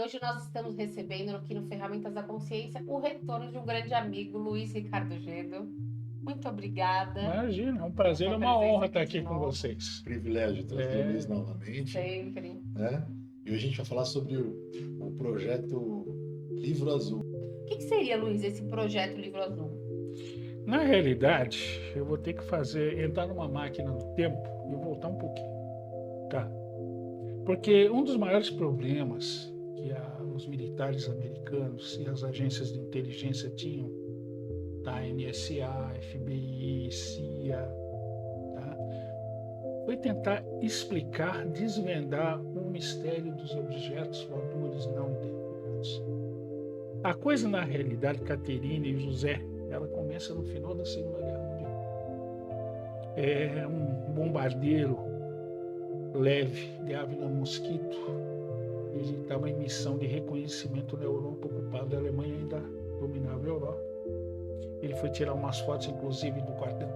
Hoje nós estamos recebendo aqui no Ferramentas da Consciência o retorno de um grande amigo, Luiz Ricardo Gedo. Muito obrigada. Imagina, é um prazer, é uma honra estar aqui com vocês. Privilégio trazer o Luiz novamente. Sempre. Né? E hoje a gente vai falar sobre o projeto Livro Azul. O que seria, Luiz, esse projeto Livro Azul? Na realidade, eu vou ter que entrar numa máquina do tempo e voltar um pouquinho. Tá? Porque um dos maiores problemas que os militares americanos e as agências de inteligência tinham, tá? NSA, FBI, CIA, tá? Foi tentar explicar, desvendar o mistério dos objetos voadores não identificados. A coisa, na realidade, Caterine e José, ela começa no final da Segunda Guerra Mundial. É um bombardeiro leve de Avila Mosquito. Ele estava em missão de reconhecimento na Europa ocupada. A Alemanha ainda dominava a Europa. Ele foi tirar umas fotos, inclusive, do quartel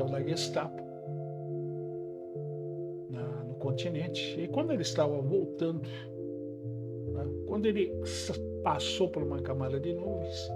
da Gestapo, no continente. E quando ele estava voltando, né, quando ele passou por uma camada de nuvens,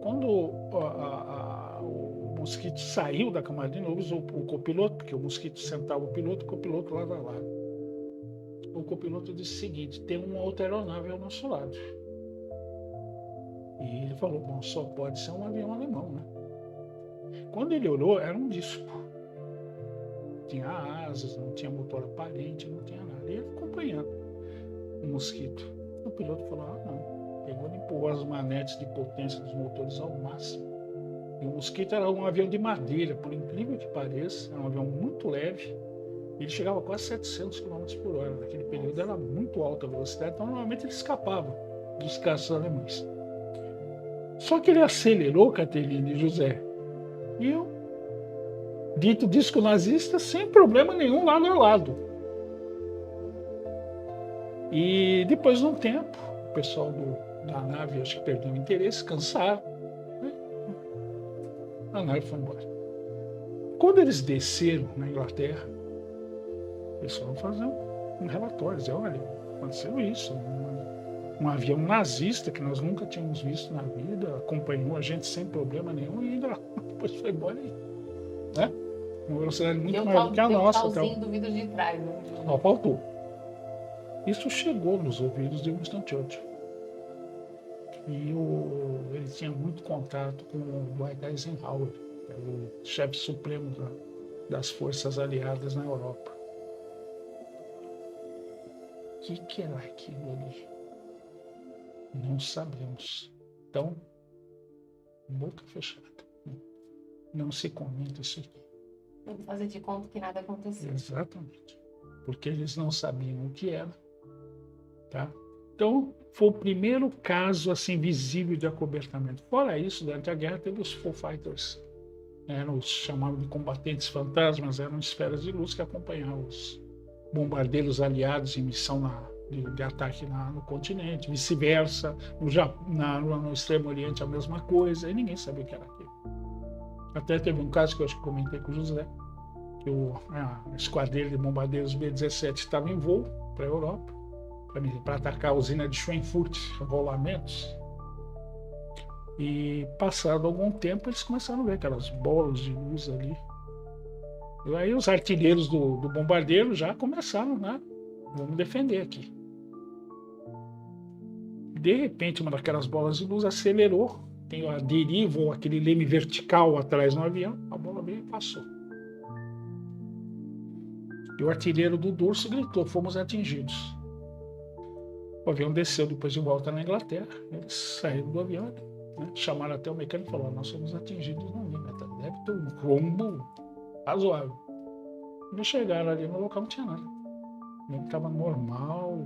quando o mosquito saiu da camada de nuvens, o copiloto, porque o mosquito sentava o copiloto lado a lado. O copiloto disse o seguinte: tem uma outra aeronave ao nosso lado. E ele falou: bom, só pode ser um avião alemão, né? Quando ele olhou, era um disco. Tinha asas, não tinha motor aparente, não tinha nada. E ele acompanhando o mosquito. O piloto falou: ah, não. Pegou e empurrou as manetes de potência dos motores ao máximo. E o mosquito era um avião de madeira, por incrível que pareça, era um avião muito leve. Ele chegava a quase 700 km por hora. Naquele período era muito alta a velocidade, então normalmente ele escapava dos caças alemães. Só que ele acelerou, Caterine e José, e o dito disco nazista sem problema nenhum lado a lado. E depois de um tempo, o pessoal da nave acho que perdeu o interesse, cansaram, né? A nave foi embora. Quando eles desceram na Inglaterra, eles foram fazer um relatório, dizer: olha, aconteceu isso, um avião nazista que nós nunca tínhamos visto na vida, acompanhou a gente sem problema nenhum e ainda depois foi embora aí, né? Uma velocidade muito maior do que a nossa. Então, do vidro de trás, né? Não faltou. Isso chegou nos ouvidos de Winston Churchill. E ele tinha muito contato com o Dwight Eisenhower, que era o chefe supremo das forças aliadas na Europa. O que era aquilo ali? Não sabemos. Então, boca fechada. Não se comenta isso aqui. Tem que fazer de conta que nada aconteceu. Exatamente. Porque eles não sabiam o que era. Tá? Então, foi o primeiro caso assim, visível de acobertamento. Fora isso, durante a guerra, teve os Foo Fighters. Eram os chamados de combatentes fantasmas, eram esferas de luz que acompanhavam os bombardeiros aliados em missão de ataque no continente, vice-versa, no Extremo Oriente a mesma coisa, e ninguém sabia o que era aquilo. Até teve um caso que eu acho que comentei com o José, que a esquadrilha de bombardeiros B-17 estava em voo para a Europa, para atacar a usina de Schweinfurt, rolamentos, e passado algum tempo eles começaram a ver aquelas bolas de luz ali. E aí os artilheiros do bombardeiro já começaram, né? Vamos defender aqui. De repente, uma daquelas bolas de luz acelerou, tem a deriva ou aquele leme vertical atrás no avião, a bola veio e passou. E o artilheiro do dorso gritou: fomos atingidos. O avião desceu depois de volta na Inglaterra, eles saíram do avião, né? Chamaram até o mecânico e falaram: nós somos atingidos no avião, deve ter um rombo razoável. Quando chegaram ali no local, não tinha nada. O avião estava normal,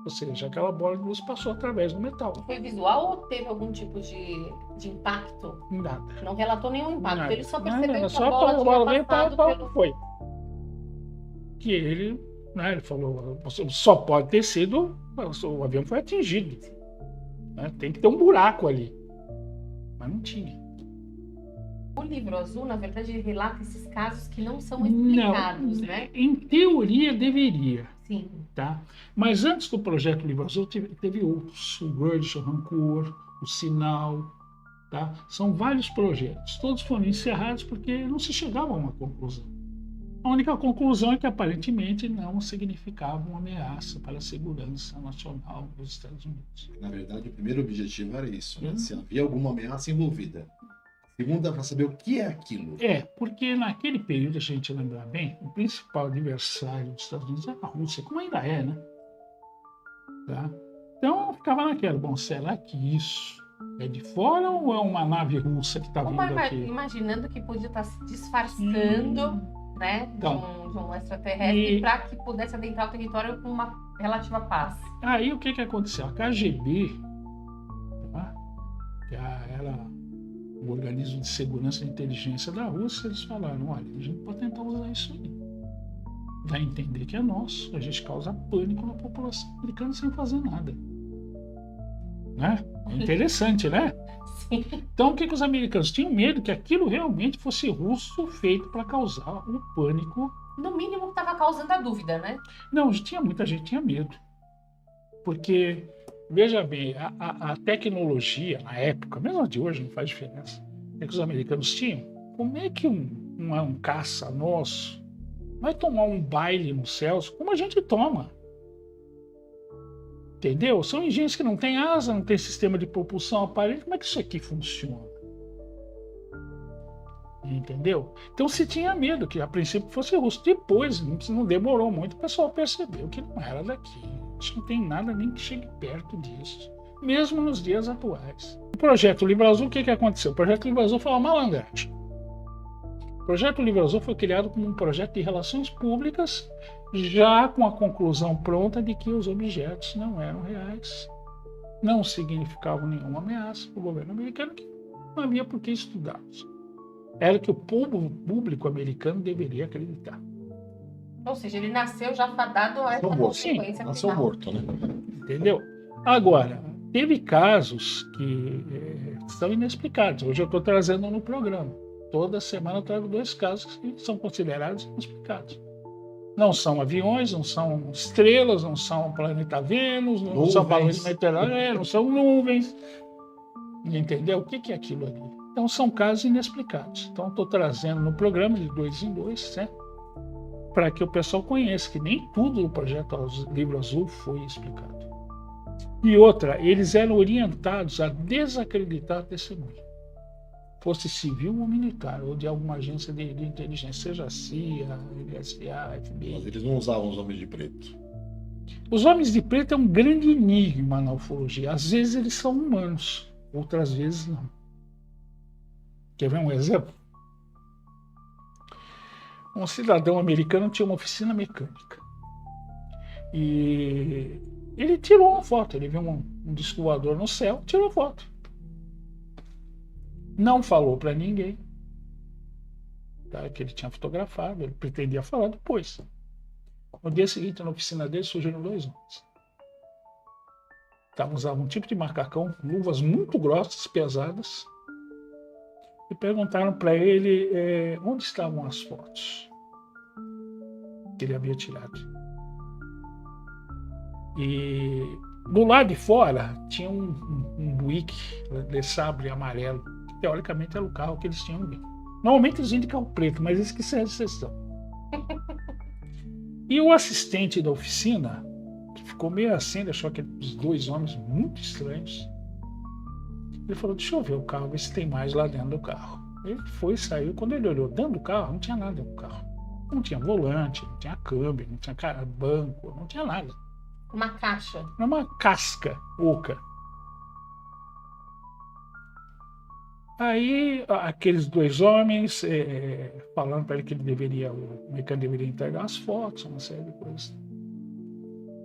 ou seja, aquela bola de luz passou através do metal. Foi visual ou teve algum tipo de impacto? Nada. Não relatou nenhum impacto, Nada. ele só percebeu que Só a bola tinha passado pelo... Foi. Que ele, né, ele falou: só pode ter sido, o avião foi atingido, né? Tem que ter um buraco ali. Mas não tinha. O Livro Azul, na verdade, relata esses casos que não são explicados, Não, né? em teoria deveria. Sim. Tá? Mas antes do projeto Livro Azul, teve outros. O Grudge, o Rancor, o Sinal. Tá? São vários projetos. Todos foram encerrados porque não se chegava a uma conclusão. A única conclusão é que aparentemente não significava uma ameaça para a segurança nacional dos Estados Unidos. Na verdade, o primeiro objetivo era isso, né? Se havia alguma ameaça envolvida. Segundo, para saber o que é aquilo. Porque naquele período, a gente lembrar bem, o principal adversário dos Estados Unidos era a Rússia, como ainda é, né? Tá? Então, ficava naquela, bom, será que isso é de fora ou é uma nave russa que está vindo aqui? Imaginando que podia estar se disfarçando, né, Então, de um extraterrestre para que pudesse adentrar o território com uma relativa paz. Aí, o que aconteceu? A KGB, tá? Que era o organismo de segurança e inteligência da Rússia, eles falaram, olha, a gente pode tentar usar isso aí. Dá a entender que é nosso, a gente causa pânico na população americana sem fazer nada. Né? É interessante, né? Sim. Então, o que os americanos tinham medo? Que aquilo realmente fosse russo feito para causar um pânico. No mínimo, estava causando a dúvida, né? Não, muita gente tinha medo. Porque... Veja bem, a tecnologia na época, mesmo a de hoje, não faz diferença, é que os americanos tinham. Como é que um caça nosso vai tomar um baile nos céus como a gente toma? Entendeu? São engenhos que não têm asa, não tem sistema de propulsão aparente. Como é que isso aqui funciona? Entendeu? Então se tinha medo que a princípio fosse russo. Depois, não demorou muito, o pessoal percebeu que não era daqui. A gente não tem nada nem que chegue perto disso, mesmo nos dias atuais. O projeto Livro Azul, o que aconteceu? O projeto Livro Azul foi uma malandragem. O projeto Livro Azul foi criado como um projeto de relações públicas, já com a conclusão pronta de que os objetos não eram reais, não significavam nenhuma ameaça para o governo americano, que não havia por que estudá-los. Era o que o público americano deveria acreditar. Ou seja, ele nasceu já fadado a essa consequência. Nasceu morto, né? Entendeu? Agora, teve casos que são inexplicados. Hoje eu estou trazendo no programa. Toda semana eu trago 2 casos que são considerados inexplicados. Não são aviões, não são estrelas, não são planeta Vênus, não são balões meteorais, não são nuvens. Entendeu? O que é aquilo ali? Então são casos inexplicados. Então estou trazendo no programa de 2 em 2, né? Para que o pessoal conheça que nem tudo no projeto Livro Azul foi explicado. E outra, eles eram orientados a desacreditar a testemunha, fosse civil ou militar, ou de alguma agência de inteligência, seja a CIA, NSA, FBI. Mas eles não usavam os homens de preto. Os homens de preto é um grande enigma na ufologia. Às vezes eles são humanos, outras vezes não. Quer ver um exemplo? Um cidadão americano tinha uma oficina mecânica. E ele tirou uma foto. Ele viu um disco voador no céu, tirou foto. Não falou para ninguém, tá, que ele tinha fotografado. Ele pretendia falar depois. No dia seguinte, na oficina dele, surgiram 2 homens. Usavam um tipo de macacão, luvas muito grossas, pesadas. E perguntaram para ele onde estavam as fotos que ele havia tirado. E do lado de fora tinha um Buick de sabre amarelo, que teoricamente era o carro que eles tinham visto. Normalmente eles indicam carro preto, mas esse que é a exceção. E o assistente da oficina, que ficou meio assim, achou aqueles 2 homens muito estranhos. Ele falou, deixa eu ver o carro, ver se tem mais lá dentro do carro. Ele foi, saiu. Quando ele olhou dentro do carro, não tinha nada dentro do carro. Não tinha volante, não tinha câmbio, não tinha banco, não tinha nada. Uma caixa. Era uma casca oca. Aí, aqueles 2 homens falando para ele que o mecânico deveria entregar as fotos, uma série de coisas.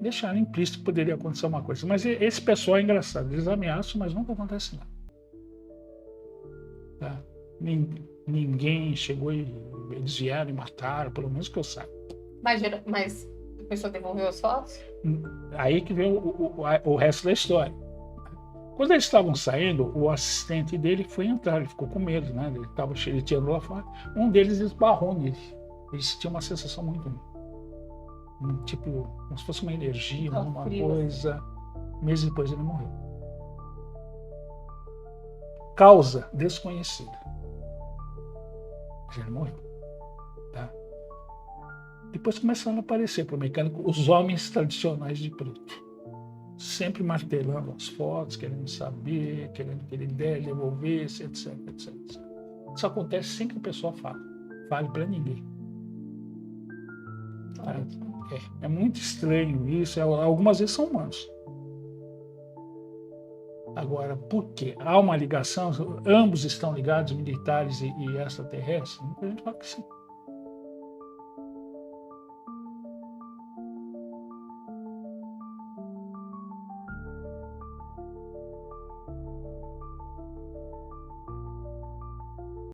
Deixaram implícito que poderia acontecer uma coisa. Mas esse pessoal é engraçado. Eles ameaçam, mas nunca acontece nada. Tá? Ninguém chegou e eles vieram e mataram, pelo menos que eu saiba. Mas a pessoa devolveu as fotos? Aí que vem o resto da história. Quando eles estavam saindo, o assistente dele foi entrar. Ele ficou com medo, né? Ele estava xereteando lá fora. Um deles esbarrou nele. Eles tinham uma sensação muito ruim. tipo, como se fosse uma energia, Tão uma frio, coisa. Meses depois ele morreu. Causa desconhecida. Mas ele morreu. Tá? Depois começaram a aparecer para o mecânico os homens tradicionais de preto. Sempre martelando as fotos, querendo saber, querendo que ele devolvesse, etc, etc. Isso acontece sem que a pessoa fale para ninguém. Tá? É muito estranho isso. Algumas vezes são humanos. Agora, por quê? Há uma ligação? Ambos estão ligados, militares e extraterrestres? Muita gente fala que sim.